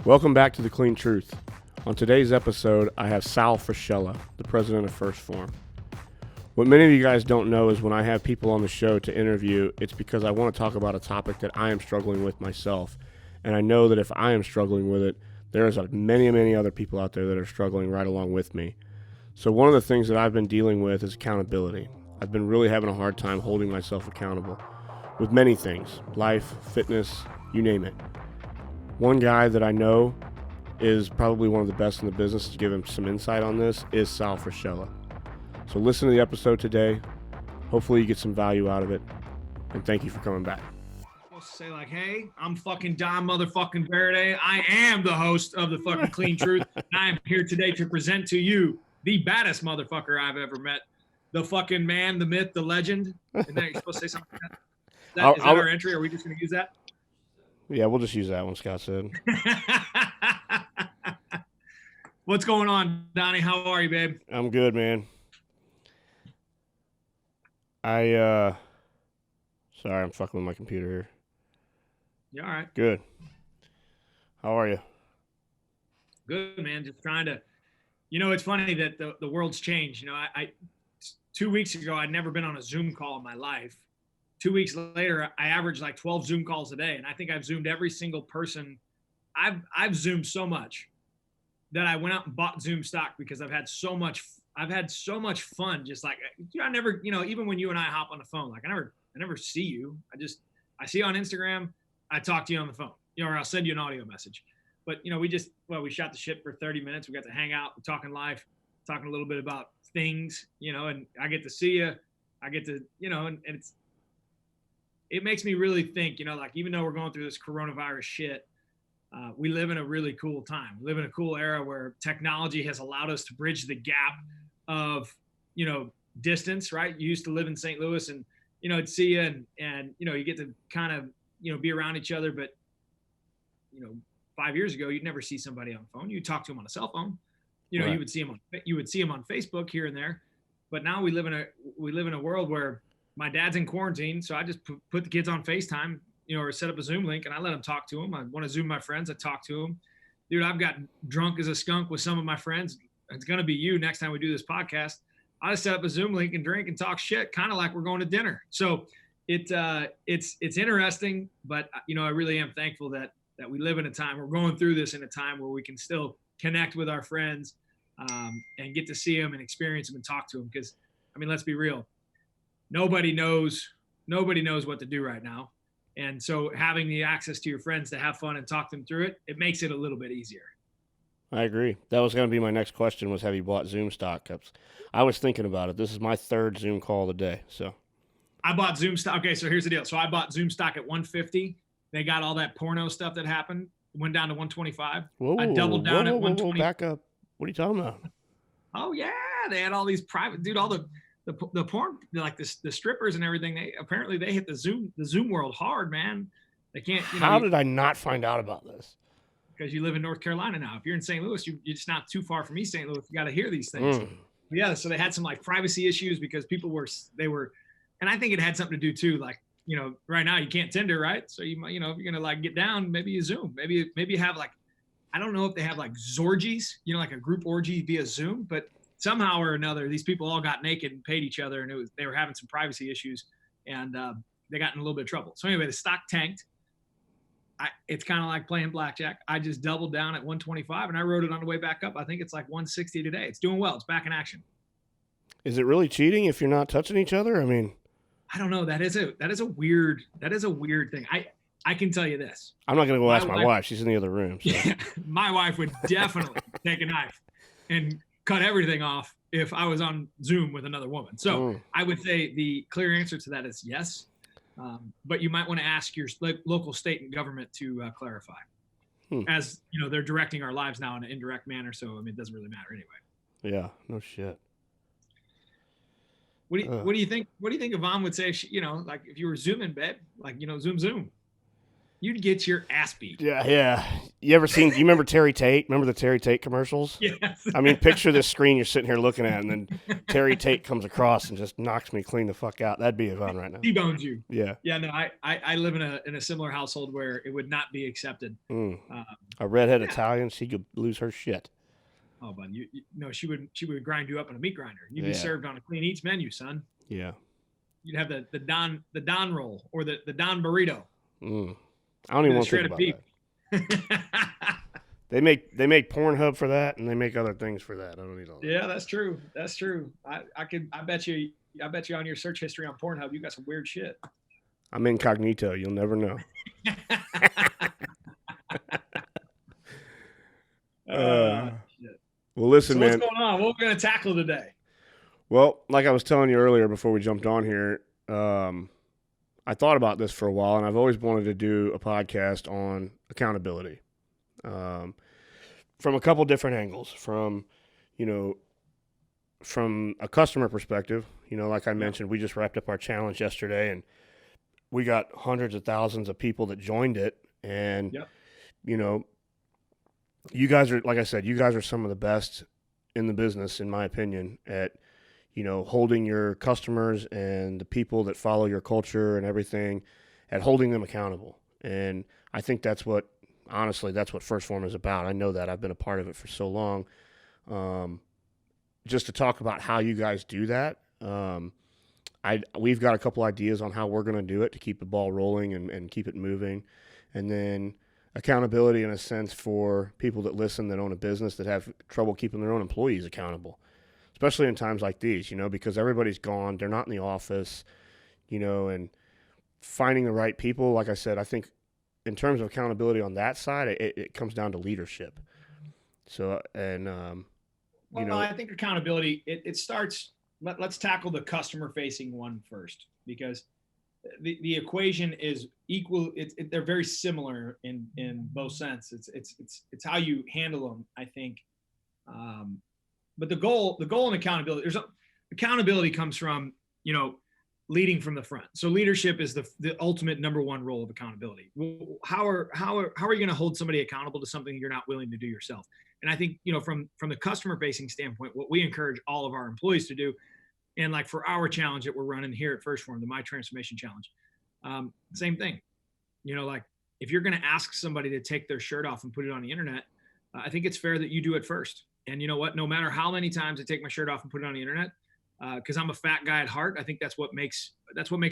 Welcome back to The Clean Truth. On today's episode, I have Sal Frisella, the president of First Form. What many of you guys don't know is when I have people on the show to interview, it's because I want to talk about a topic that I am struggling with myself. And I know that if I am struggling with it, there's many other people out there that are struggling right along with me. So one of the things that I've been dealing with is accountability. I've been really having a hard time holding myself accountable with many things, life, fitness, you name it. One guy that I know is probably one of the best in the business to give him some insight on this is Sal Frisella. So listen to the episode today. Hopefully you get some value out of it. And thank you for coming back. Supposed to say like, hey, I'm fucking Don motherfucking Verde. I am the host of the fucking Clean Truth. And I am here today to present to you the baddest motherfucker I've ever met. The fucking man, the myth, the legend. Isn't that you're supposed to say something like that? Is that our entry? Are we just going to use that? Yeah, we'll just use that one, Scott said. What's going on, Donnie? How are you, babe? I'm good, man. Sorry, I'm fucking with my computer here. You all right? Good. How are you? Good, man. Just trying to, it's funny that the world's changed. I 2 weeks ago, I'd never been on a Zoom call in my life. 2 weeks later, I averaged like 12 Zoom calls a day. And I think I've Zoomed every single person. I've Zoomed so much that I went out and bought Zoom stock because I've had so much fun. Just like, I never, even when you and I hop on the phone, like I never see you. I see you on Instagram. I talk to you on the phone, or I'll send you an audio message. But, we shot the shit for 30 minutes. We got to hang out, we're talking life, talking a little bit about things, and I get to see you. I get to, and it makes me really think, like, even though we're going through this coronavirus shit, we live in a really cool time. We live in a cool era where technology has allowed us to bridge the gap of, distance, right? You used to live in St. Louis and, I'd see you and, you get to kind of, be around each other. But, 5 years ago, you'd never see somebody on the phone. You'd talk to them on a cell phone. Right. You would see them on Facebook here and there. But now we live in a world where my dad's in quarantine. So I just put the kids on FaceTime, or set up a Zoom link and I let them talk to them. I want to Zoom my friends. I talk to them. Dude, I've got drunk as a skunk with some of my friends. It's going to be you next time we do this podcast. I just set up a Zoom link and drink and talk shit, kind of like we're going to dinner. So it's interesting, but I really am thankful that we live in a time, we're going through this in a time where we can still connect with our friends and get to see them and experience them and talk to them. Because, let's be real. Nobody knows what to do right now. And so having the access to your friends to have fun and talk them through it makes it a little bit easier. I agree. That was going to be my next question was, have you bought Zoom stock? I was thinking about it. This is my third Zoom call of the day. So I bought Zoom stock. Okay, so here's the deal. So I bought Zoom stock at 150. They got all that porno stuff that happened. It went down to 125. I doubled down at 120. Back up. What are you talking about? Oh, yeah. They had all these private, dude, all the porn, like the strippers and everything. They hit the Zoom world hard, man. They can't. How did I not find out about this? Because you live in North Carolina now. If you're in St. Louis, you're just not too far from East St. Louis. You got to hear these things. Yeah. So they had some like privacy issues because people were, and I think it had something to do too. Like, right now you can't Tinder, right? So you might, if you're going to like get down, maybe you Zoom, maybe you have like, I don't know if they have like Zorgies, like a group orgy via Zoom, but somehow or another, these people all got naked and paid each other, and they were having some privacy issues, and they got in a little bit of trouble. So anyway, the stock tanked. It's kind of like playing blackjack. I just doubled down at 125, and I rode it on the way back up. I think it's like 160 today. It's doing well. It's back in action. Is it really cheating if you're not touching each other? I don't know. That is a weird thing. I can tell you this. I'm not going to go ask my wife. She's in the other room. So. Yeah, my wife would definitely take a knife and cut everything off if I was on Zoom with another woman. So I would say the clear answer to that is yes. But you might want to ask your local, state, and government to clarify. As they're directing our lives now in an indirect manner. So it doesn't really matter anyway. Yeah, no shit. What do you think? What do you think Yvonne would say if she, like if you were Zooming, babe? Like, Zoom. you'd get your ass beat. Yeah, yeah. You remember Terry Tate? Remember the Terry Tate commercials? Yes. I mean, picture this screen you're sitting here looking at, and then Terry Tate comes across and just knocks me clean the fuck out. That'd be fun right now. T-bones you. Yeah. Yeah, no, I live in a similar household where it would not be accepted. A redhead Italian, she could lose her shit. Oh, but no, she would grind you up in a meat grinder. You'd be served on a clean eats menu, son. Yeah. You'd have the Don roll or the Don burrito. I don't even want to think about that. They make Pornhub for that, and they make other things for that. I don't need all that. Yeah, that's true. That's true. I bet you on your search history on Pornhub, you got some weird shit. I'm incognito. You'll never know. Well, listen, so man. What's going on? What are we going to tackle today? Well, like I was telling you earlier before we jumped on here, I thought about this for a while, and I've always wanted to do a podcast on accountability from a couple different angles. From a customer perspective, like I mentioned, we just wrapped up our challenge yesterday, and we got hundreds of thousands of people that joined it. And, you guys are, like I said, you guys are some of the best in the business, in my opinion, at, holding your customers and the people that follow your culture and everything, at holding them accountable. And I think honestly, that's what First Form is about. I know that. I've been a part of it for so long. Just to talk about how you guys do that, we've got a couple ideas on how we're going to do it to keep the ball rolling and keep it moving. And then accountability in a sense for people that listen, that own a business, that have trouble keeping their own employees accountable, especially in times like these, because everybody's gone. They're not in the office, and finding the right people. Like I said, I think in terms of accountability on that side, it comes down to leadership. So, and, I think accountability, it starts, let's tackle the customer facing one first, because the equation is equal. They're very similar in both sense. It's how you handle them, I think. But the goal in accountability, accountability comes from, leading from the front. So leadership is the ultimate number one role of accountability. How are you going to hold somebody accountable to something you're not willing to do yourself? And I think, from the customer facing standpoint, what we encourage all of our employees to do, and like for our challenge that we're running here at First Form, the My Transformation Challenge, same thing. Like if you're going to ask somebody to take their shirt off and put it on the internet, I think it's fair that you do it first. And you know what? No matter how many times I take my shirt off and put it on the internet, because I'm a fat guy at heart, I think that's what makes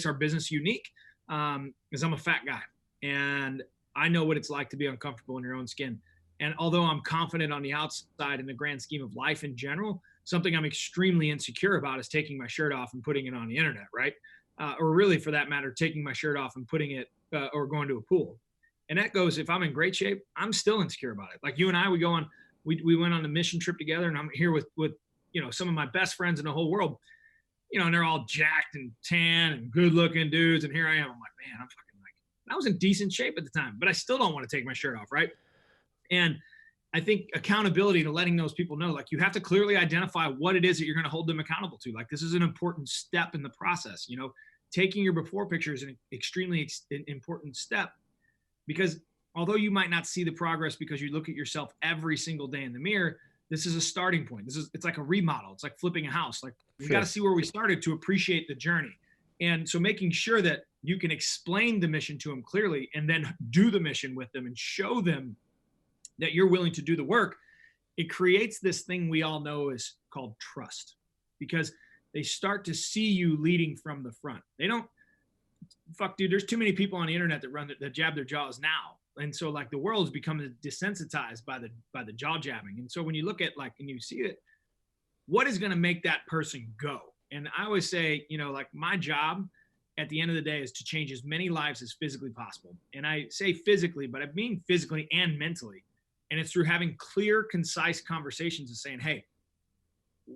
our business unique. Is I'm a fat guy, and I know what it's like to be uncomfortable in your own skin. And although I'm confident on the outside in the grand scheme of life in general, something I'm extremely insecure about is taking my shirt off and putting it on the internet, right? Or really, for that matter, taking my shirt off and putting it or going to a pool. And that goes, if I'm in great shape, I'm still insecure about it. Like you and I, we went on a mission trip together, and I'm here with some of my best friends in the whole world, and they're all jacked and tan and good looking dudes. And here I am. I'm like, man, I was in decent shape at the time, but I still don't want to take my shirt off. Right. And I think accountability to letting those people know, like you have to clearly identify what it is that you're going to hold them accountable to. Like this is an important step in the process. Taking your before picture is an extremely important step, because although you might not see the progress because you look at yourself every single day in the mirror, this is a starting point. It's like a remodel. It's like flipping a house. Like we got to see where we started to appreciate the journey. And so making sure that you can explain the mission to them clearly and then do the mission with them and show them that you're willing to do the work, it creates this thing we all know is called trust, because they start to see you leading from the front. They don't, dude, there's too many people on the internet that jab their jaws now. And so like the world has become desensitized by the jaw jabbing. And so when you look at and you see it, what is going to make that person go? And I always say, like my job at the end of the day is to change as many lives as physically possible. And I say physically, but I mean physically and mentally. And it's through having clear, concise conversations and saying, hey,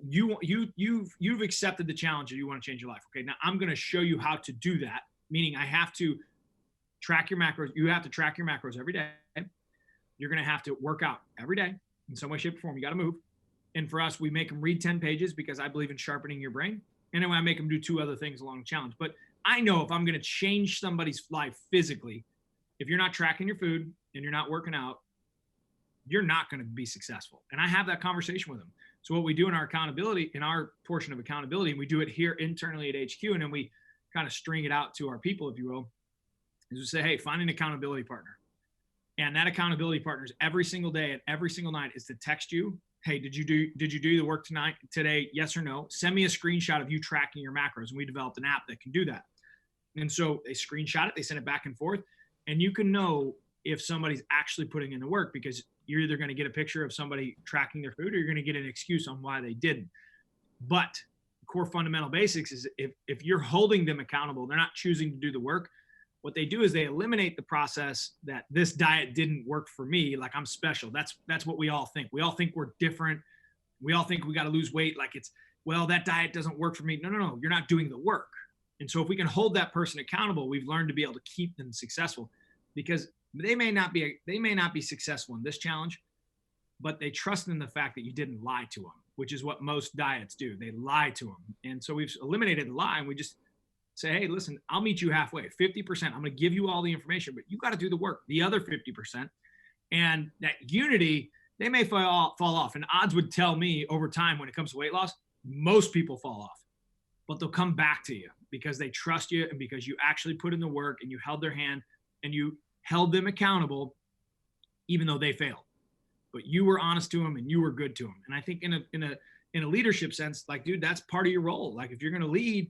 you've accepted the challenge and you want to change your life. Okay, now I'm going to show you how to do that. Meaning I have to track your macros. You have to track your macros every day. You're going to have to work out every day in some way, shape, or form. You got to move. And for us, we make them read 10 pages because I believe in sharpening your brain. And then I make them do 2 other things along the challenge. But I know if I'm going to change somebody's life physically, if you're not tracking your food and you're not working out, you're not going to be successful. And I have that conversation with them. So what we do in our accountability, in our portion of accountability, and we do it here internally at HQ, and then we kind of string it out to our people, if you will, is we say, hey, find an accountability partner. And that accountability partner is every single day and every single night is to text you, hey, did you do the work today? Yes or no? Send me a screenshot of you tracking your macros. And we developed an app that can do that. And so they screenshot it, they send it back and forth, and you can know if somebody's actually putting in the work, because you're either going to get a picture of somebody tracking their food or you're going to get an excuse on why they didn't. But core fundamental basics is if you're holding them accountable, they're not choosing to do the work. What they do is they eliminate the process that this diet didn't work for me, like I'm special. That's what we all think. We all think we're different. We all think we got to lose weight. Like it's, well, that diet doesn't work for me. No. You're not doing the work. And so if we can hold that person accountable, we've learned to be able to keep them successful, because they may not be successful in this challenge, but they trust in the fact that you didn't lie to them, which is what most diets do. They lie to them. And so we've eliminated the lie, and we just say, hey, listen, I'll meet you halfway, 50%. I'm going to give you all the information, but you got to do the work, the other 50%. And that unity, they may fall off. And odds would tell me over time, when it comes to weight loss, most people fall off, but they'll come back to you because they trust you and because you actually put in the work and you held their hand and you held them accountable, even though they failed. But you were honest to them and you were good to them. And I think in a leadership sense, like, dude, that's part of your role. Like if you're going to lead,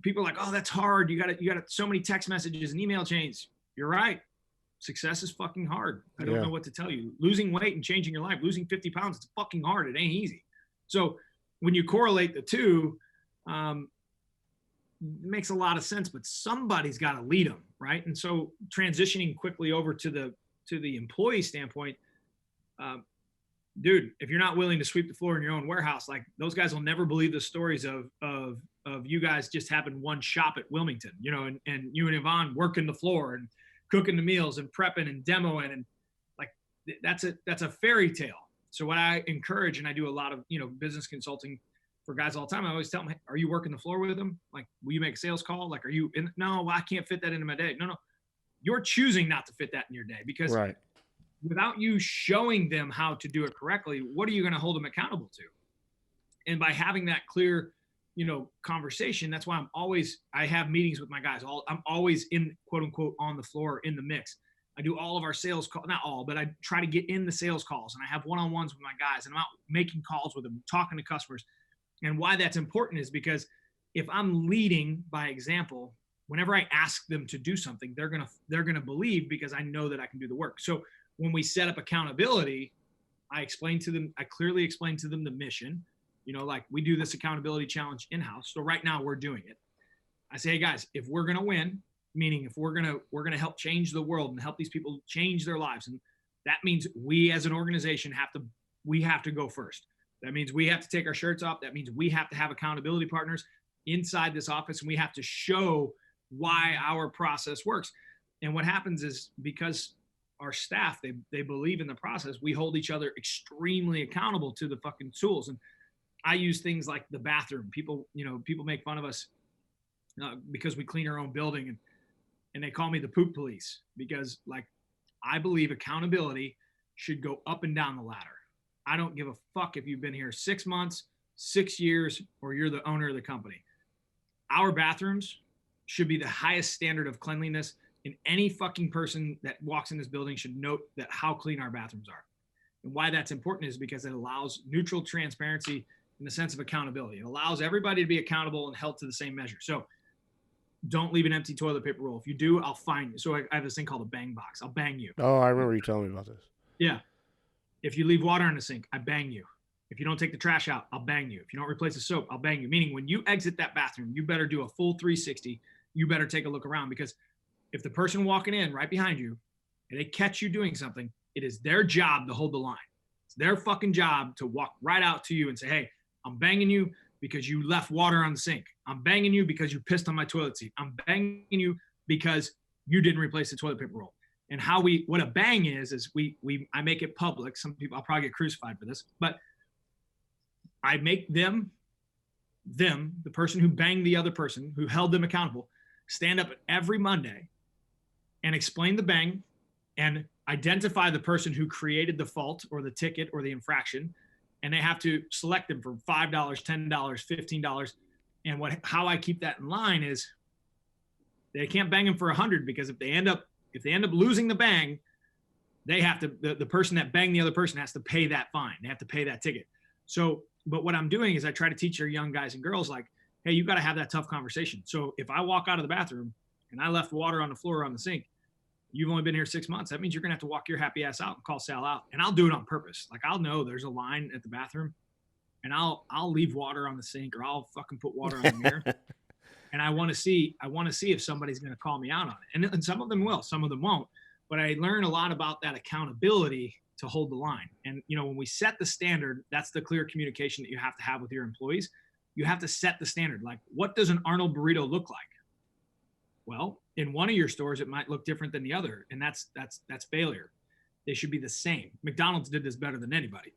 people are like, oh, that's hard. You got so many text messages and email chains. You're right. Success is fucking hard. I don't know what to tell you. Losing weight and changing your life, losing 50 pounds, it's fucking hard. It ain't easy. So when you correlate the two, it makes a lot of sense, but somebody's got to lead them, right? And so transitioning quickly over to the employee standpoint, dude, if you're not willing to sweep the floor in your own warehouse, like those guys will never believe the stories of you guys just having one shop at Wilmington, you know, and you and Yvonne working the floor and cooking the meals and prepping and demoing, and like that's a fairy tale. So what I encourage, and I do a lot of, business consulting for guys all the time, I always tell them, hey, are you working the floor with them? Like, will you make a sales call? Like, are you in? No, well, I can't fit that into my day. No, you're choosing not to fit that in your day, because without you showing them how to do it correctly, what are you going to hold them accountable to? And by having that clear, conversation, that's why I have meetings with my guys. I'm always in, quote unquote, on the floor, in the mix. I do all of our sales calls, not all, but I try to get in the sales calls, and I have one-on-ones with my guys, and I'm out making calls with them, talking to customers. And why that's important is because if I'm leading by example, whenever I ask them to do something, they're going to believe, because I know that I can do the work. So when we set up accountability, I clearly explain to them the mission. Like we do this accountability challenge in-house. So right now we're doing it. I say, hey guys, if we're going to win, meaning if we're going to help change the world and help these people change their lives, and that means we as an organization have to go first. That means we have to take our shirts off. That means we have to have accountability partners inside this office, and we have to show why our process works. And what happens is, because our staff, they believe in the process, we hold each other extremely accountable to the fucking tools. And I use things like the bathroom. People make fun of us because we clean our own building, and they call me the poop police, because like I believe accountability should go up and down the ladder. I don't give a fuck if you've been here 6 months, 6 years, or you're the owner of the company. Our bathrooms should be the highest standard of cleanliness, and any fucking person that walks in this building should note that how clean our bathrooms are. And why that's important is because it allows neutral transparency in the sense of accountability. It allows everybody to be accountable and held to the same measure. So don't leave an empty toilet paper roll. If you do, I'll fine you. So I have this thing called a bang box. I'll bang you. Oh, I remember you telling me about this. Yeah. If you leave water in the sink, I bang you. If you don't take the trash out, I'll bang you. If you don't replace the soap, I'll bang you. Meaning when you exit that bathroom, you better do a full 360. You better take a look around, because if the person walking in right behind you and they catch you doing something, it is their job to hold the line. It's their fucking job to walk right out to you and say, hey, I'm banging you because you left water on the sink. I'm banging you because you pissed on my toilet seat. I'm banging you because you didn't replace the toilet paper roll. And what a bang is I make it public. Some people, I'll probably get crucified for this, but I make them, the person who banged the other person, who held them accountable, stand up every Monday and explain the bang and identify the person who created the fault or the ticket or the infraction. And they have to select them for $5, $10, $15. And how I keep that in line is they can't bang them for 100, because if they end up losing the bang, they have to, the person that banged the other person has to pay that fine. They have to pay that ticket. So, but what I'm doing is I try to teach our young guys and girls, like, hey, you got to have that tough conversation. So if I walk out of the bathroom and I left water on the floor or on the sink, you've only been here 6 months. That means you're going to have to walk your happy ass out and call Sal out. And I'll do it on purpose. Like, I'll know there's a line at the bathroom, and I'll leave water on the sink, or I'll fucking put water on the mirror. And I want to see if somebody's going to call me out on it. And some of them will, some of them won't. But I learn a lot about that accountability to hold the line. And, you know, when we set the standard, that's the clear communication that you have to have with your employees. You have to set the standard. Like, what does an Arnold burrito look like? Well, in one of your stores, it might look different than the other. And that's failure. They should be the same. McDonald's did this better than anybody.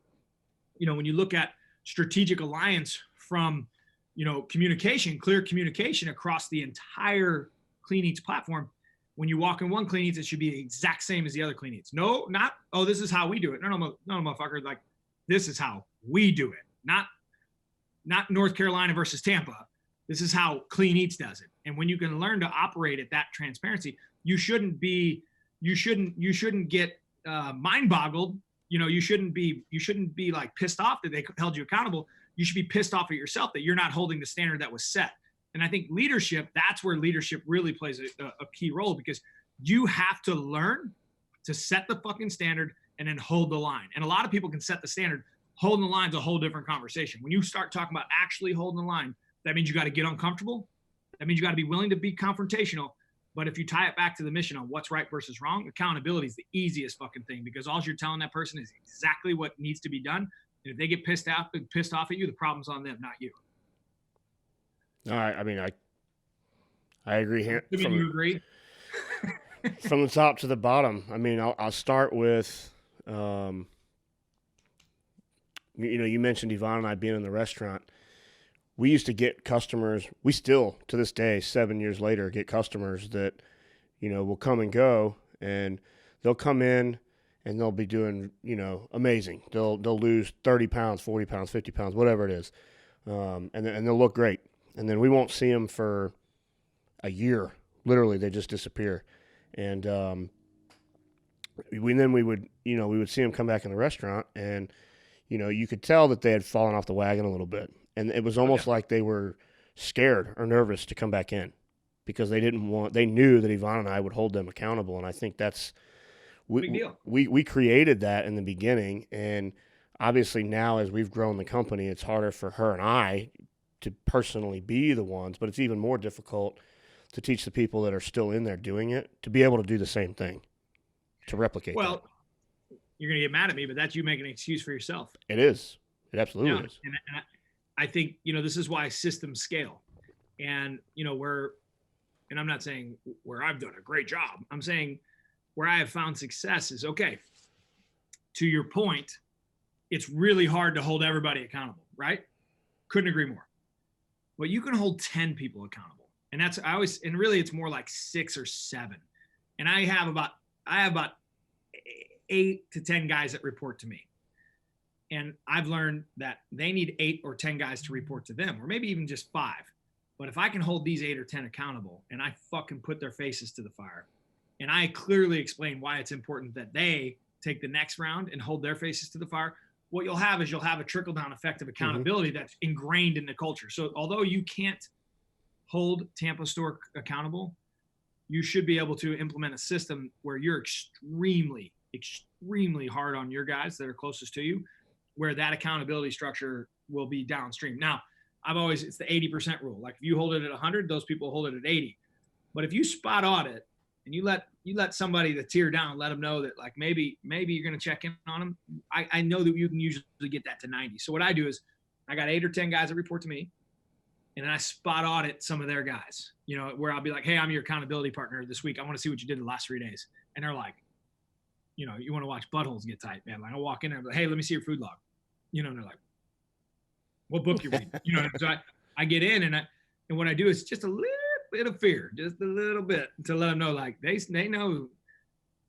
You know, when you look at strategic alliance from, you know, communication, clear communication across the entire Clean Eats platform, when you walk in one Clean Eats, it should be the exact same as the other Clean Eats. No, not, oh, this is how we do it. No, motherfucker. Like, this is how we do it. Not North Carolina versus Tampa. This is how Clean Eats does it. And when you can learn to operate at that transparency, you shouldn't get mind boggled. You know, you shouldn't be like pissed off that they held you accountable. You should be pissed off at yourself that you're not holding the standard that was set. And I think leadership, that's where leadership really plays a key role, because you have to learn to set the fucking standard and then hold the line. And a lot of people can set the standard. Holding the line is a whole different conversation. When you start talking about actually holding the line, that means you got to get uncomfortable. That means you got to be willing to be confrontational. But if you tie it back to the mission on what's right versus wrong, accountability is the easiest fucking thing, because all you're telling that person is exactly what needs to be done. And if they get pissed off at you, the problem's on them, not you. All right. I mean, I agree here. You agree? From the top to the bottom. I mean, I'll start with, you know, you mentioned Yvonne and I being in the restaurant. We used to get customers. We still, to this day, 7 years later, get customers that, you know, will come and go, and they'll come in and they'll be doing, you know, amazing. They'll lose 30 pounds, 40 pounds, 50 pounds, whatever it is, and they'll look great. And then we won't see them for a year. Literally, they just disappear. And we would see them come back in the restaurant, and, you know, you could tell that they had fallen off the wagon a little bit. And it was almost like they were scared or nervous to come back in, because they knew that Yvonne and I would hold them accountable. And I think that's, big deal. We created that in the beginning. And obviously now, as we've grown the company, it's harder for her and I to personally be the ones, but it's even more difficult to teach the people that are still in there doing it to be able to do the same thing, to replicate. Well, you're going to get mad at me, but that's you making an excuse for yourself. It is. It absolutely is. And I think, you know, this is why systems scale. And, you know, and I'm not saying where I've done a great job. I'm saying where I have found success is, okay, to your point, it's really hard to hold everybody accountable, right? Couldn't agree more. But you can hold 10 people accountable. And really it's more like 6 or 7. And I have about 8 to 10 guys that report to me. And I've learned that they need 8 or 10 guys to report to them, or maybe even just 5. But if I can hold these 8 or 10 accountable, and I fucking put their faces to the fire, and I clearly explain why it's important that they take the next round and hold their faces to the fire, what you'll have a trickle-down effect of accountability that's ingrained in the culture. So although you can't hold Tampa store accountable, you should be able to implement a system where you're extremely, extremely hard on your guys that are closest to you, where that accountability structure will be downstream. Now, it's the 80% rule. Like, if you hold it at 100, those people hold it at 80. But if you spot audit and you let somebody the tier down, let them know that, like, maybe you're going to check in on them. I know that you can usually get that to 90. So what I do is I got 8 or 10 guys that report to me, and then I spot audit some of their guys, you know, where I'll be like, hey, I'm your accountability partner this week. I want to see what you did the last 3 days. And they're like, you know, you want to watch buttholes get tight, man. Like, I walk in there and I'm like, hey, let me see your food log. You know, and they're like, what book you reading? You know, so I get in and what I do is just a little bit of fear, just a little bit, to let them know, like, they know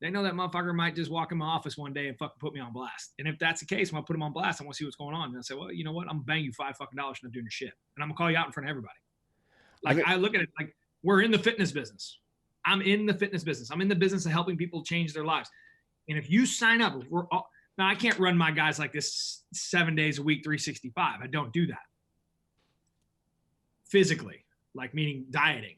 that motherfucker might just walk in my office one day and fucking put me on blast. And if that's the case, when I put him on blast, I want to see what's going on. And I say, well, you know what? I'm gonna bang you $5 for not doing your shit, and I'm gonna call you out in front of everybody. Like, I look at it like we're in the fitness business. I'm in the fitness business. I'm in the business of helping people change their lives. And if you sign up, now I can't run my guys like this 7 days a week, 365. I don't do that physically, like meaning dieting.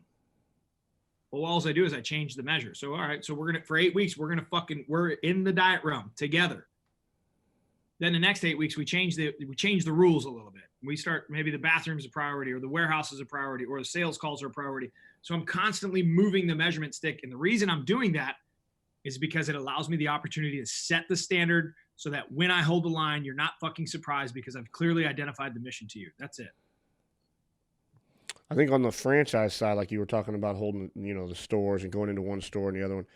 Well, all I do is I change the measure. So, all right, so for 8 weeks, we're in the diet realm together. Then the next 8 weeks, we change the rules a little bit. We start, maybe the bathroom's a priority, or the warehouse is a priority, or the sales calls are a priority. So I'm constantly moving the measurement stick. And the reason I'm doing that is because it allows me the opportunity to set the standard so that when I hold the line, you're not fucking surprised because I've clearly identified the mission to you. That's it. I think on the franchise side, like you were talking about holding, the stores and going into one store and the other one,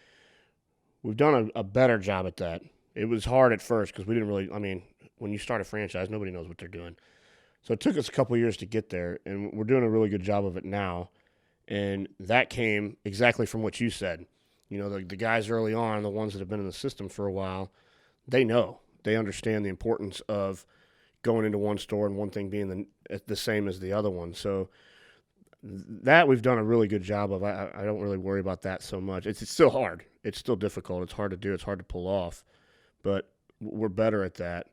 we've done a better job at that. It was hard at first because we didn't really, when you start a franchise, nobody knows what they're doing. So it took us a couple of years to get there, and we're doing a really good job of it now. And that came exactly from what you said. The guys early on, the ones that have been in the system for a while, they know. They understand the importance of going into one store and one thing being the same as the other one. So that we've done a really good job of. I don't really worry about that so much. It's still hard. It's still difficult. It's hard to do. It's hard to pull off. But we're better at that.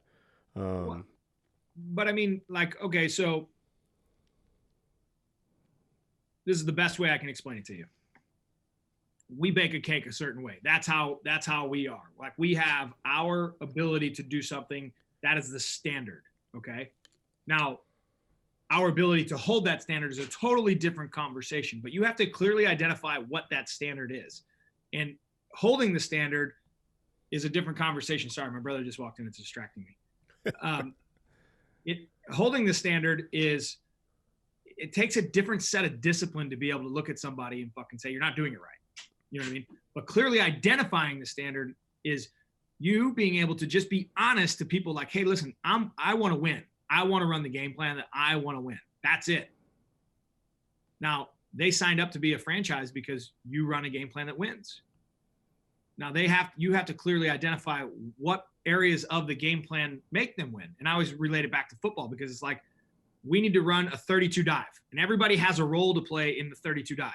But okay, so this is the best way I can explain it to you. We bake a cake a certain way. That's how we are. Like, we have our ability to do something that is the standard. Okay. Now, our ability to hold that standard is a totally different conversation, but you have to clearly identify what that standard is. And holding the standard is a different conversation. Sorry, my brother just walked in. It's distracting me. Holding the standard it takes a different set of discipline to be able to look at somebody and fucking say, you're not doing it right. You know what I mean? But clearly identifying the standard is you being able to just be honest to people like, hey, listen, I want to win. I want to run the game plan that I want to win. That's it. Now, they signed up to be a franchise because you run a game plan that wins. Now, you have to clearly identify what areas of the game plan make them win. And I always relate it back to football because it's like, we need to run a 32 dive, and everybody has a role to play in the 32 dive.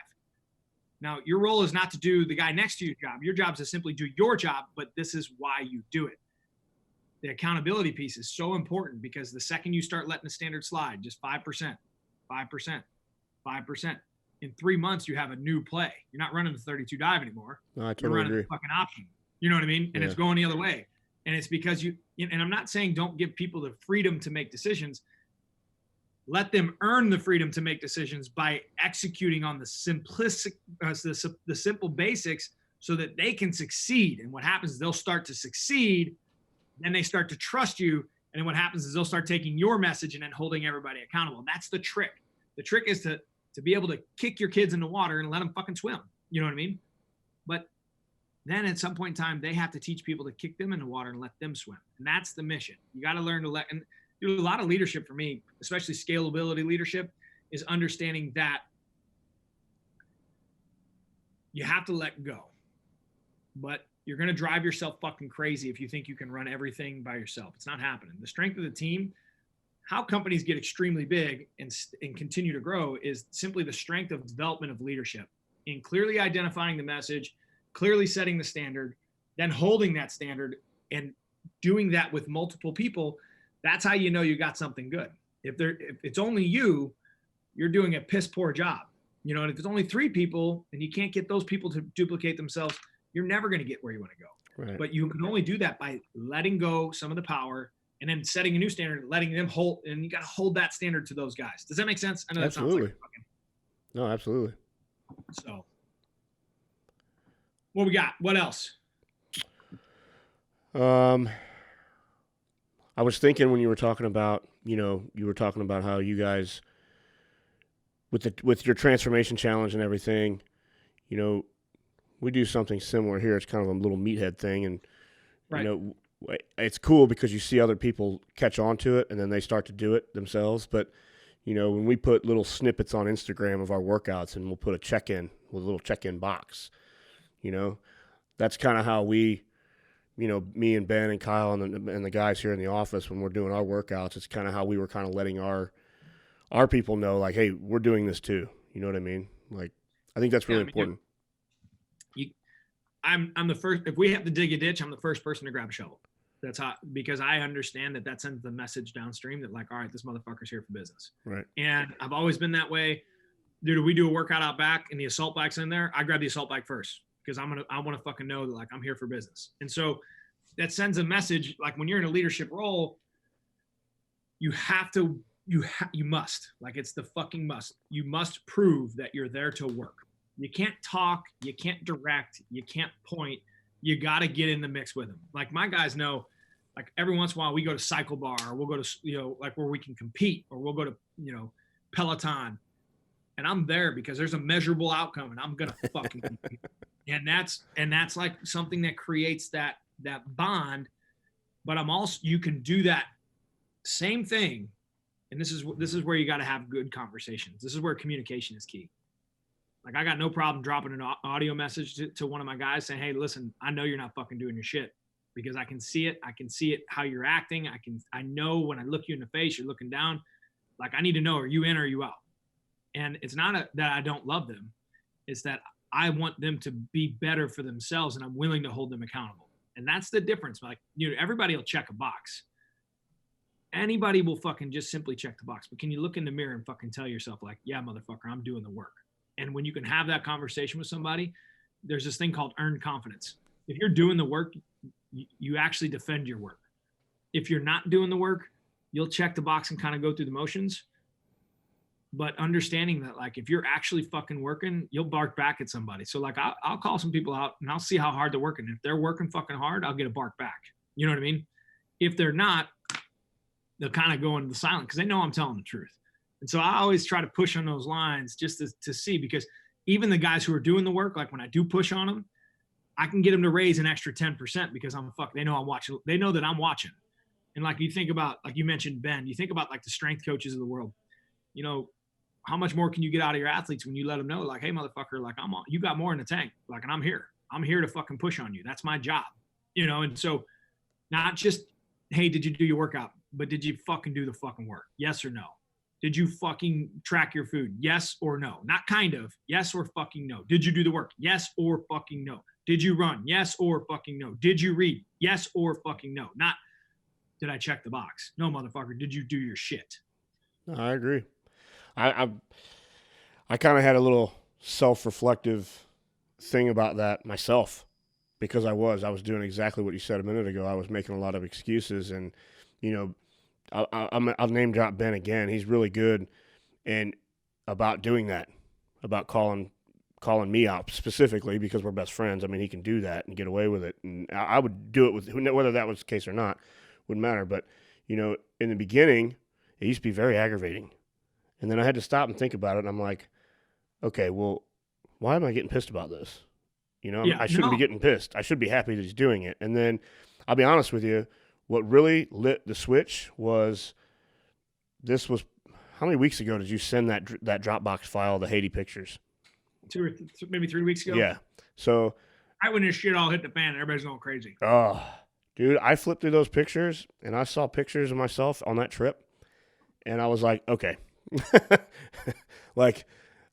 Now, your role is not to do the guy next to your job. Your job is to simply do your job, but this is why you do it. The accountability piece is so important because the second you start letting the standard slide, just 5%, 5%, 5%, in 3 months, you have a new play. You're not running the 32 dive anymore. No, I You're totally running agree. the fucking option. You know what I mean? And Yeah. It's going the other way. And it's because and I'm not saying don't give people the freedom to make decisions. Let them earn the freedom to make decisions by executing on the the simple basics so that they can succeed. And what happens is they'll start to succeed. Then they start to trust you. And then what happens is they'll start taking your message and then holding everybody accountable. And that's the trick. The trick is to be able to kick your kids in the water and let them fucking swim. You know what I mean? But then at some point in time, they have to teach people to kick them in the water and let them swim. And that's the mission. You got to learn to and do a lot of leadership for me, especially scalability leadership, is understanding that you have to let go. But you're going to drive yourself fucking crazy if you think you can run everything by yourself. It's not happening. The strength of the team, how companies get extremely big and continue to grow, is simply the strength of development of leadership in clearly identifying the message, clearly setting the standard, then holding that standard and doing that with multiple people. That's how you know you got something good. If it's only you, you're doing a piss poor job. And if it's only 3 people and you can't get those people to duplicate themselves, you're never going to get where you want to go. Right. But you can only do that by letting go some of the power and then setting a new standard, letting them hold, and you got to hold that standard to those guys. Does that make sense? I know that Absolutely. sounds like fucking. No, absolutely. So what we got? What else? I was thinking when you were talking about, how you guys, with your transformation challenge and everything, we do something similar here. It's kind of a little meathead thing, and Right. It's cool because you see other people catch on to it and then they start to do it themselves. But You know, when we put little snippets on Instagram of our workouts and we'll put a check-in with a little check-in box, you know, that's kind of how we, you know, me and Ben and Kyle and the guys here in the office, when we're doing our workouts, it's kind of how we were kind of letting our people know, like, hey, we're doing this too. You know what I mean? Like, I think that's really important. I'm the first. If we have to dig a ditch, I'm the first person to grab a shovel. That's how, because I understand that sends the message downstream that, like, all right, this motherfucker's here for business. Right. And I've always been that way. Dude, we do a workout out back and the assault bike's in there, I grab the assault bike first because I want to fucking know that, like, I'm here for business. And so that sends a message, like, when you're in a leadership role, you have to, you must, like, it's the fucking must. You must prove that you're there to work. You can't talk, you can't direct, you can't point. You got to get in the mix with them. Like, my guys know, like, every once in a while we go to Cycle Bar, or we'll go to, you know, like, where we can compete, or we'll go to, you know, Peloton. And I'm there because there's a measurable outcome and I'm going to fucking compete. And that's like something that creates that bond. But I'm also, you can do that same thing. And this is where you got to have good conversations. This is where communication is key. Like, I got no problem dropping an audio message to one of my guys saying, hey, listen, I know you're not fucking doing your shit, because I can see it. I can see it, how you're acting. I know when I look you in the face, you're looking down. Like, I need to know, are you in or are you out? And it's not that I don't love them. It's that I want them to be better for themselves, and I'm willing to hold them accountable. And that's the difference. Like, you know, everybody will check a box. Anybody will fucking just simply check the box. But can you look in the mirror and fucking tell yourself, like, yeah, motherfucker, I'm doing the work. And when you can have that conversation with somebody, there's this thing called earned confidence. If you're doing the work, you actually defend your work. If you're not doing the work, you'll check the box and kind of go through the motions. But understanding that, like, if you're actually fucking working, you'll bark back at somebody. So, like, I'll call some people out and I'll see how hard they're working. If they're working fucking hard, I'll get a bark back. You know what I mean? If they're not, they'll kind of go into the silent because they know I'm telling the truth. And so I always try to push on those lines just to see, because even the guys who are doing the work, like, when I do push on them, I can get them to raise an extra 10% because they know I'm watching. They know that I'm watching. And, like, you think about, like you mentioned, Ben, you think about, like, the strength coaches of the world, you know, how much more can you get out of your athletes when you let them know, like, hey, motherfucker, like, you got more in the tank. Like, and I'm here to fucking push on you. That's my job, you know? And so, not just, hey, did you do your workout, but did you fucking do the fucking work? Yes or no? Did you fucking track your food? Yes or no? Not kind of. Yes or fucking no. Did you do the work? Yes or fucking no. Did you run? Yes or fucking no. Did you read? Yes or fucking no. Not, did I check the box? No, motherfucker. Did you do your shit? No, I agree. I kind of had a little self-reflective thing about that myself, because I was doing exactly what you said a minute ago. I was making a lot of excuses, and, you know, I'll name drop Ben again. He's really good and about doing that, about calling me out specifically because we're best friends. I mean, he can do that and get away with it, and I would do it with whether that was the case or not, wouldn't matter. But, you know, in the beginning, it used to be very aggravating, and then I had to stop and think about it. And I'm like, okay, well, why am I getting pissed about this? You know, I shouldn't be getting pissed. I should be happy that he's doing it. And then I'll be honest with you. What really lit the switch was, this was, how many weeks ago did you send that Dropbox file, the Haiti pictures? Maybe 3 weeks ago. Yeah. So right when this shit all hit the fan, everybody's going crazy. Oh, dude, I flipped through those pictures and I saw pictures of myself on that trip, and I was like, okay, like,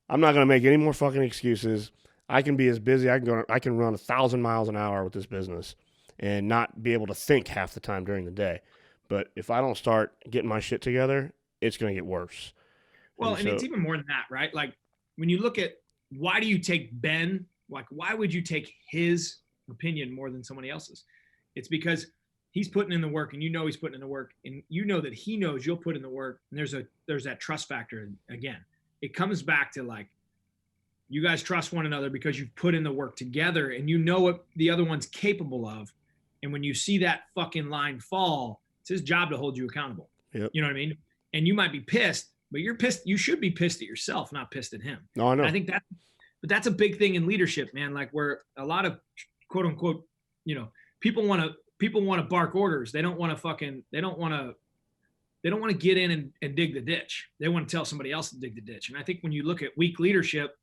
I'm not gonna make any more fucking excuses. I can be as busy. I can run 1,000 miles an hour with this business and not be able to think half the time during the day. But if I don't start getting my shit together, it's going to get worse. Well, and it's even more than that, right? Like, when you look at, why do you take Ben? Like, why would you take his opinion more than somebody else's? It's because he's putting in the work, and you know he's putting in the work, and you know that he knows you'll put in the work. And there's that trust factor again. It comes back to, like, you guys trust one another because you've put in the work together and you know what the other one's capable of. And when you see that fucking line fall, it's his job to hold you accountable. Yep. You know what I mean? And you might be pissed, but you're pissed. You should be pissed at yourself, not pissed at him. No, I know. And I think but that's a big thing in leadership, man. Like, where a lot of quote unquote, you know, people want to bark orders. They don't want to they don't want to get in and dig the ditch. They want to tell somebody else to dig the ditch. And I think when you look at weak leadership,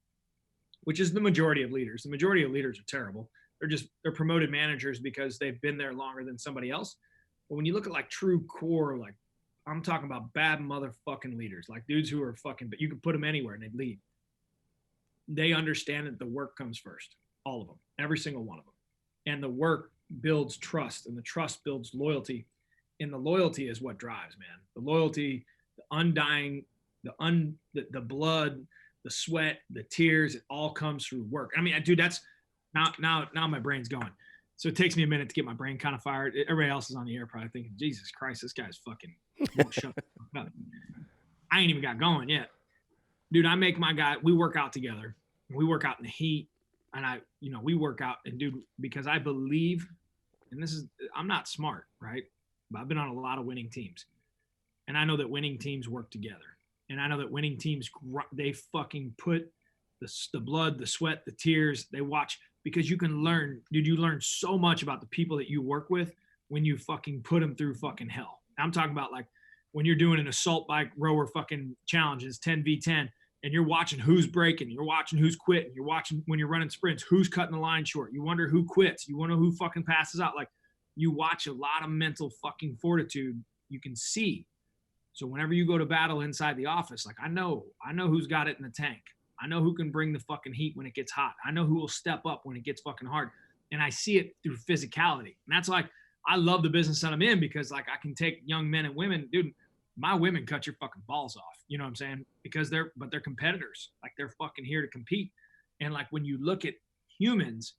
which is the majority of leaders are terrible. They're promoted managers because they've been there longer than somebody else. But when you look at like true core, like I'm talking about bad motherfucking leaders, like dudes who are fucking, but you can put them anywhere and they'd lead. They understand that the work comes first, all of them, every single one of them. And the work builds trust, and the trust builds loyalty. And the loyalty is what drives, man. The loyalty, the undying, the blood, the sweat, the tears, it all comes through work. I mean, dude, that's now my brain's going. So it takes me a minute to get my brain kind of fired. Everybody else is on the air probably thinking, Jesus Christ, this guy's fucking won't shut the fuck up. I ain't even got going yet. Dude, I make my guy, we work out together. We work out in the heat. And we work out, and dude, because I believe, and I'm not smart, right? But I've been on a lot of winning teams. And I know that winning teams work together. And I know that winning teams, they fucking put the blood, the sweat, the tears, they watch, because you can learn, dude, you learn so much about the people that you work with when you fucking put them through fucking hell. I'm talking about like when you're doing an assault bike rower fucking challenge, it's 10v10, and you're watching who's breaking, you're watching who's quitting, you're watching when you're running sprints, who's cutting the line short. You wonder who quits. You wonder who fucking passes out. Like you watch a lot of mental fucking fortitude you can see. So whenever you go to battle inside the office, like I know who's got it in the tank. I know who can bring the fucking heat when it gets hot. I know who will step up when it gets fucking hard. And I see it through physicality. And that's like, I love the business that I'm in because like I can take young men and women, dude, my women cut your fucking balls off. You know what I'm saying? Because they're competitors. Like they're fucking here to compete. And like when you look at humans,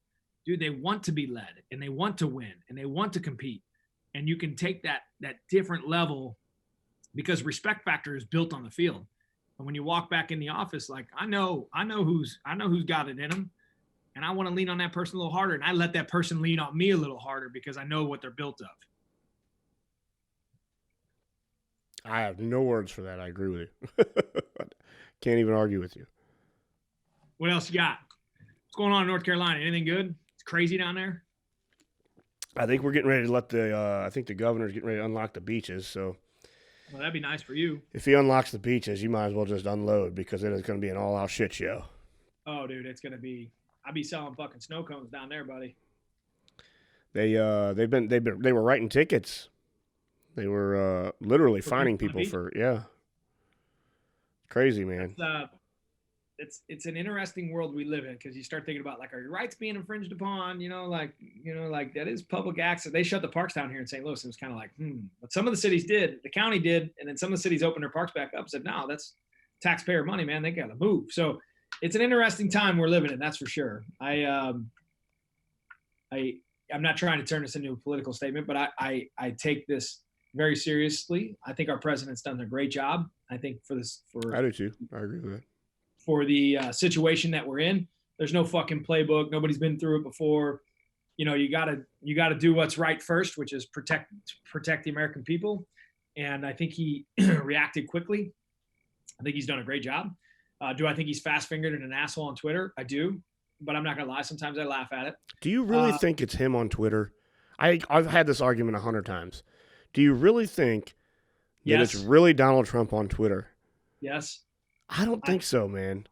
dude, they want to be led and they want to win and they want to compete. And you can take that different level because respect factor is built on the field. And when you walk back in the office, like I know who's got it in them, and I want to lean on that person a little harder, and I let that person lean on me a little harder because I know what they're built of. I have no words for that. I agree with you. Can't even argue with you. What else you got? What's going on in North Carolina? Anything good? It's crazy down there. I think we're getting ready to let I think the governor's getting ready to unlock the beaches. So, well, that'd be nice for you. If he unlocks the beaches, you might as well just unload because it is going to be an all-out shit show. Oh, dude, it's going to be. I'd be selling fucking snow cones down there, buddy. They were writing tickets. They were literally fining people for crazy, man. It's an interesting world we live in because you start thinking about like, are your rights being infringed upon? Like that is public access. They shut the parks down here in St. Louis. It was kind of like, but some of the cities did, the county did, and then some of the cities opened their parks back up. And said, no, that's taxpayer money, man. They got to move. So it's an interesting time we're living in. That's for sure. I'm not trying to turn this into a political statement, but I take this very seriously. I think our president's done a great job. I think I do too. I agree with that. For the situation that we're in, there's no fucking playbook. Nobody's been through it before. You gotta do what's right first, which is protect the American people. And I think he reacted quickly. I think he's done a great job. Do I think he's fast-fingered and an asshole on Twitter? I do, but I'm not gonna lie. Sometimes I laugh at it. Do you really think it's him on Twitter? I've had this argument 100 times. Do you really think that it's really Donald Trump on Twitter? Yes. I don't think so, man.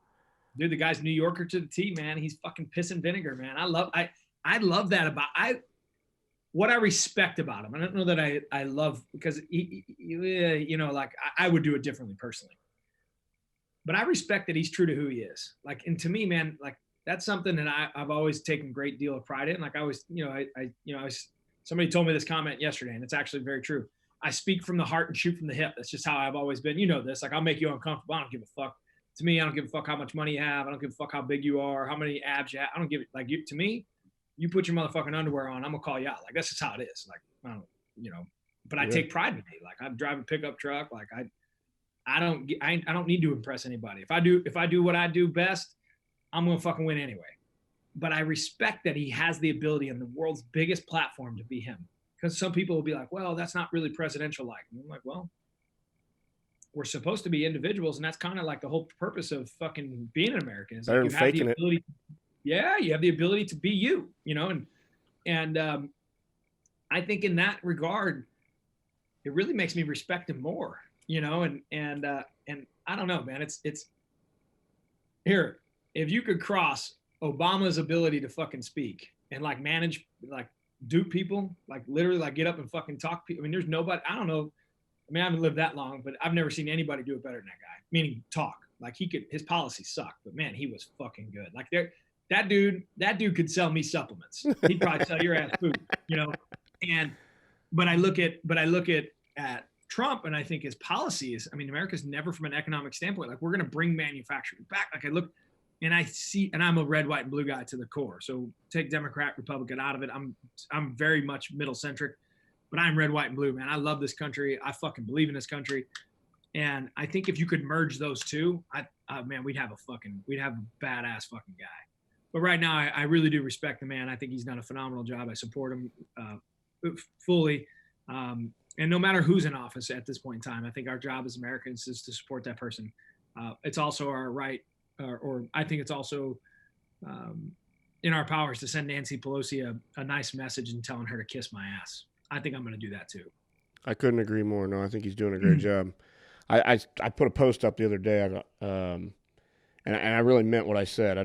Dude, the guy's New Yorker to the T, man. He's fucking piss and vinegar, man. I love that about what I respect about him. I don't know that I love because I would do it differently personally. But I respect that he's true to who he is. Like, and to me, man, like that's something that I've always taken a great deal of pride in. Like I was, somebody told me this comment yesterday, and it's actually very true. I speak from the heart and shoot from the hip. That's just how I've always been. You know this. Like, I'll make you uncomfortable. I don't give a fuck. To me, I don't give a fuck how much money you have. I don't give a fuck how big you are, how many abs you have. I don't give it. Like, to me, you put your motherfucking underwear on, I'm going to call you out. Like, that's just how it is. Like, I don't, but I take pride in it. Like, I drive a pickup truck. Like, I don't need to impress anybody. If I do what I do best, I'm going to fucking win anyway. But I respect that he has the ability on the world's biggest platform to be him. Because some people will be like, well, that's not really presidential-like. And I'm like, well, we're supposed to be individuals, and that's kind of like the whole purpose of fucking being an American. Is better like than faking it. You have the ability to be you, and I think in that regard, it really makes me respect him more, and I don't know, man. It's here. If you could cross Obama's ability to fucking speak and like manage, like dupe people, like literally like get up and fucking talk people. I mean, there's nobody, I don't know. I mean, I haven't lived that long, but I've never seen anybody do it better than that guy, meaning talk. Like his policies sucked, but man, he was fucking good. Like that dude could sell me supplements. He'd probably sell your ass food, and, but I look at Trump and I think his policy is, I mean, America's never from an economic standpoint, like we're going to bring manufacturing back. Like I look and I see, and I'm a red, white, and blue guy to the core. So take Democrat, Republican out of it. I'm very much middle centric, but I'm red, white, and blue, man. I love this country. I fucking believe in this country. And I think if you could merge those two, man, we'd have a badass fucking guy. But right now, I really do respect the man. I think he's done a phenomenal job. I support him fully. And no matter who's in office at this point in time, I think our job as Americans is to support that person. It's also our right, or I think it's also in our powers to send Nancy Pelosi a nice message and telling her to kiss my ass. I think I'm going to do that too. I couldn't agree more. No, I think he's doing a great job. I put a post up the other day, and I really meant what I said.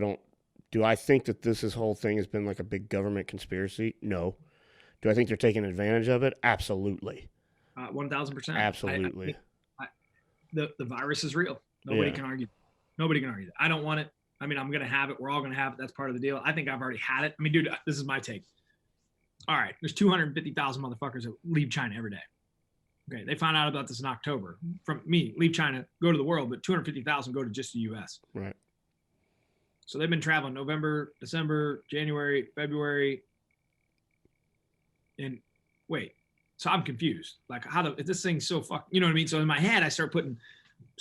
Do I think that this whole thing has been like a big government conspiracy? No. Do I think they're taking advantage of it? Absolutely. 1,000%. Absolutely. The virus is real. Nobody can argue. Nobody can argue that. I don't want it. I mean, I'm going to have it. We're all going to have it. That's part of the deal. I think I've already had it. I mean, dude, this is my take. All right. There's 250,000 motherfuckers that leave China every day. Okay. They found out about this in October. From me, leave China, go to the world, but 250,000 go to just the U.S. Right. So they've been traveling November, December, January, February. And wait, so I'm confused. Like, if this thing's so you know what I mean? So in my head, I start putting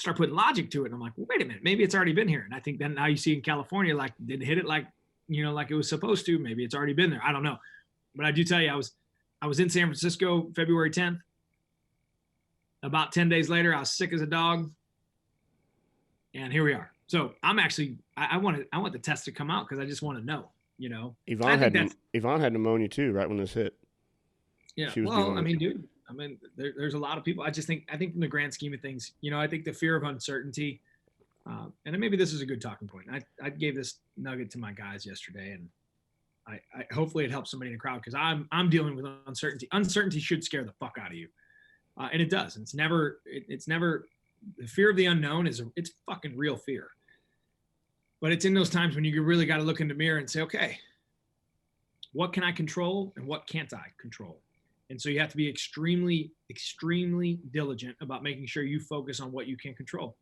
logic to it. And I'm like, well, wait a minute, maybe it's already been here. And I think then now you see in California, like didn't hit it like it was supposed to. Maybe it's already been there. I don't know. But I do tell you, I was in San Francisco February 10th. About 10 days later, I was sick as a dog. And here we are. So I'm actually, I want the test to come out because I just want to know, Yvonne had pneumonia too, right when this hit. Yeah. Well, I mean, dude, there's a lot of people. I think in the grand scheme of things, I think the fear of uncertainty, and maybe this is a good talking point. I gave this nugget to my guys yesterday, and I hopefully it helps somebody in the crowd because I'm dealing with uncertainty. Uncertainty should scare the fuck out of you, and it does. It's never the fear of the unknown it's fucking real fear. But it's in those times when you really got to look in the mirror and say, okay, what can I control and what can't I control? And so you have to be extremely, extremely diligent about making sure you focus on what you can control.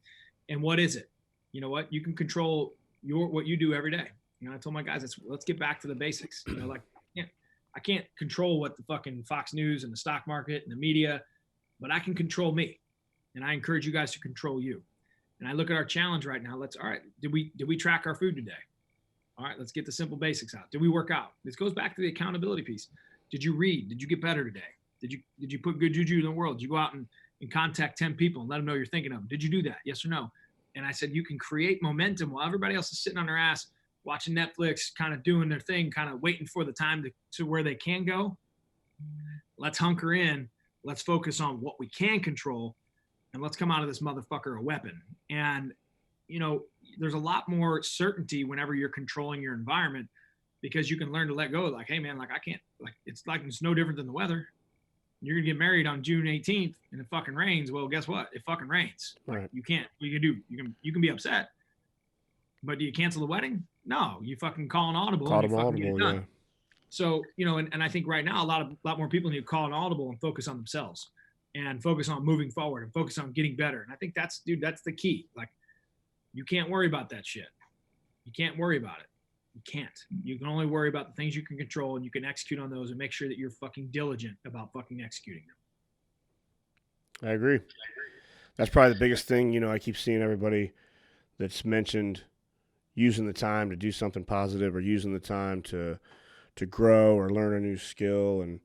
And what is it? You know what? You can control what you do every day. I told my guys, let's get back to the basics. I can't control what the fucking Fox News and the stock market and the media, but I can control me. And I encourage you guys to control you. And I look at our challenge right now. All right, did we track our food today? All right, let's get the simple basics out. Did we work out? This goes back to the accountability piece. Did you read? Did you get better today? Did you put good juju in the world? Did you go out and contact 10 people and let them know you're thinking of them? Did you do that? Yes or no? And I said, you can create momentum while everybody else is sitting on their ass, watching Netflix, kind of doing their thing, kind of waiting for the time to where they can go. Let's hunker in. Let's focus on what we can control. And let's come out of this motherfucker a weapon. And, there's a lot more certainty whenever you're controlling your environment because you can learn to let go. Like, hey, man, like I can't, like, it's no different than the weather. You're going to get married on June 18th and it fucking rains. Well, guess what? It fucking rains. Right. Like, you can't, what you can do, you can be upset, but do you cancel the wedding? No, you fucking call an audible. Yeah. So, and I think right now, a lot more people need to call an audible and focus on themselves and focus on moving forward and focus on getting better. And I think that's the key. Like, you can't worry about that shit. You can't worry about it. You can't. You can only worry about the things you can control, and you can execute on those and make sure that you're fucking diligent about fucking executing them. I agree. That's probably the biggest thing. I keep seeing everybody that's mentioned using the time to do something positive or using the time to grow or learn a new skill. And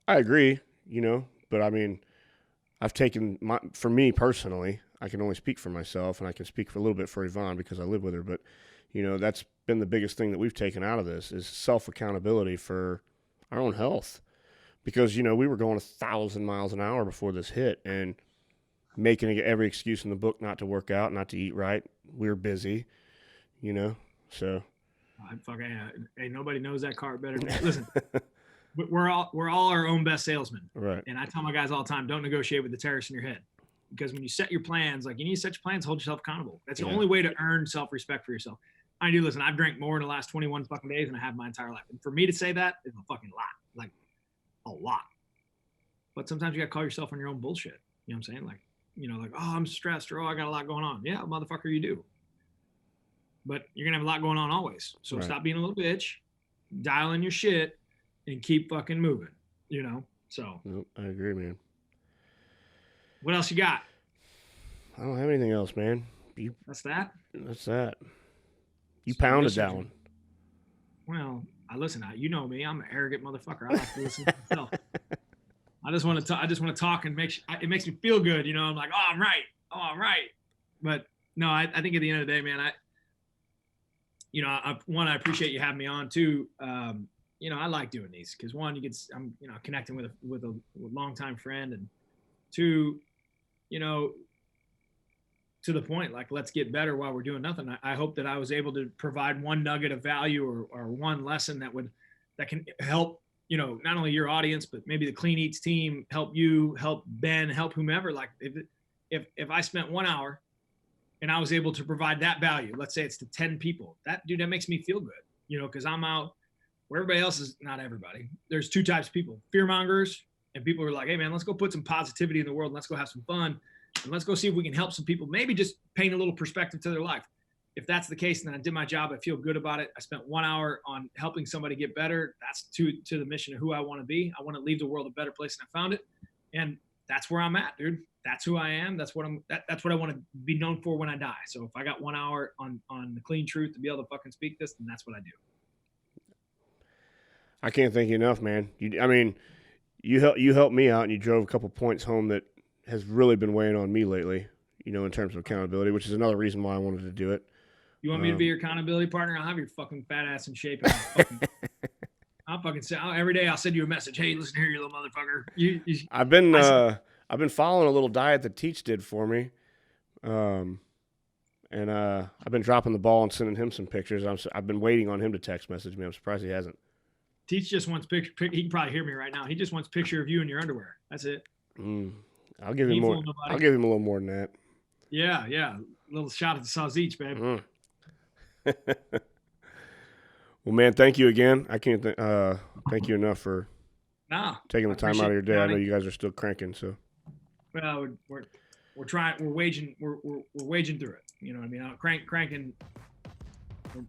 I agree, but I mean, I've taken for me personally, I can only speak for myself, and I can speak for a little bit for Yvonne because I live with her. But, that's been the biggest thing that we've taken out of this is self-accountability for our own health. because, you know, we were going 1,000 miles an hour before this hit and making every excuse in the book not to work out, not to eat right. We were busy, you know, so. Hey, nobody knows that car better than me. Listen, we're all our own best salesmen. Right. And I tell my guys all the time, don't negotiate with the terrorists in your head. Because when you set your plans, like you need to set your plans, hold yourself accountable. That's the only way to earn self-respect for yourself. I do. Listen, I've drank more in the last 21 fucking days than I have my entire life. And for me to say that is a fucking lot, like a lot. But sometimes you got to call yourself on your own bullshit. You know what I'm saying? Like, you know, like, oh, I'm stressed or, oh, I got a lot going on. Yeah, motherfucker, you do. But you're going to have a lot going on always. So stop being a little bitch, dial in your shit, and keep fucking moving, you know? So. Nope, I agree, man. What else you got? I don't have anything else, man. That's that? That's that. You pounded that one. Well, you know me. I'm an arrogant motherfucker. I like to listen to myself. I just want to talk and it makes me feel good. You know, I'm like, oh, I'm right. Oh, I'm right. But no, I think at the end of the day, man, I appreciate you having me on too. You know, I like doing these because one, I'm, you know, connecting with a longtime friend, and two, you know, to the point, like, let's get better while we're doing nothing. I hope that I was able to provide one nugget of value or one lesson that can help, you know, not only your audience, but maybe the Clean Eats team, help you, help Ben, help whomever. Like if I spent 1 hour and I was able to provide that value, let's say it's to 10 people, that makes me feel good, you know, because I'm out where everybody else is. Not everybody. There's two types of people: fear mongers and people who are like, hey man, let's go put some positivity in the world and let's go have some fun. And let's go see if we can help some people, maybe just paint a little perspective to their life. If that's the case, then I did my job. I feel good about it. I spent 1 hour on helping somebody get better. That's to the mission of who I want to be. I want to leave the world a better place than I found it. And that's where I'm at, dude. That's who I am. That's what that's what I want to be known for when I die. So if I got 1 hour on the clean truth to be able to fucking speak this, then that's what I do. I can't thank you enough, man. You helped me out and you drove a couple points home that has really been weighing on me lately, you know, in terms of accountability, which is another reason why I wanted to do it. You want me to be your accountability partner? I'll have your fucking fat ass in shape. I'll fucking say every day. I'll send you a message. Hey, listen here, you little motherfucker. I've been following a little diet that Teach did for me, and I've been dropping the ball and sending him some pictures. I've been waiting on him to text message me. I'm surprised he hasn't. Teach just wants picture. He can probably hear me right now. He just wants picture of you in your underwear. That's it. I'll give him more. I'll give him a little more than that. Yeah. A little shot at the sausage, babe. Well, man, thank you again. I can't thank you enough for taking the time out of your day. I know you guys are still cranking, so. Well, we're trying. We're waging through it. You know what I mean? Cranking. We're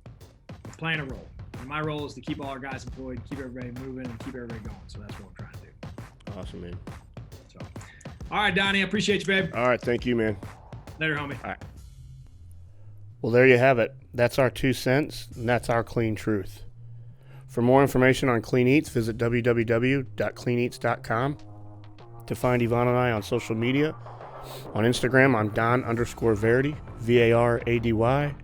playing a role. And my role is to keep all our guys employed, keep everybody moving, and keep everybody going. So that's what I'm trying to do. Awesome, man. So, all right, Donnie, I appreciate you, babe. All right, thank you, man. Later, homie. All right. Well, there you have it. That's our 2 cents, and that's our clean truth. For more information on Clean Eats, visit www.cleaneats.com. To find Yvonne and I on social media, on Instagram, I'm Don_Verity, Varady.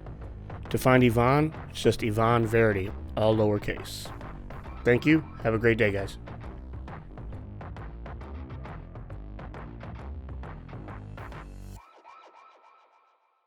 To find Yvonne, it's just Yvonne Verity, all lowercase. Thank you. Have a great day, guys.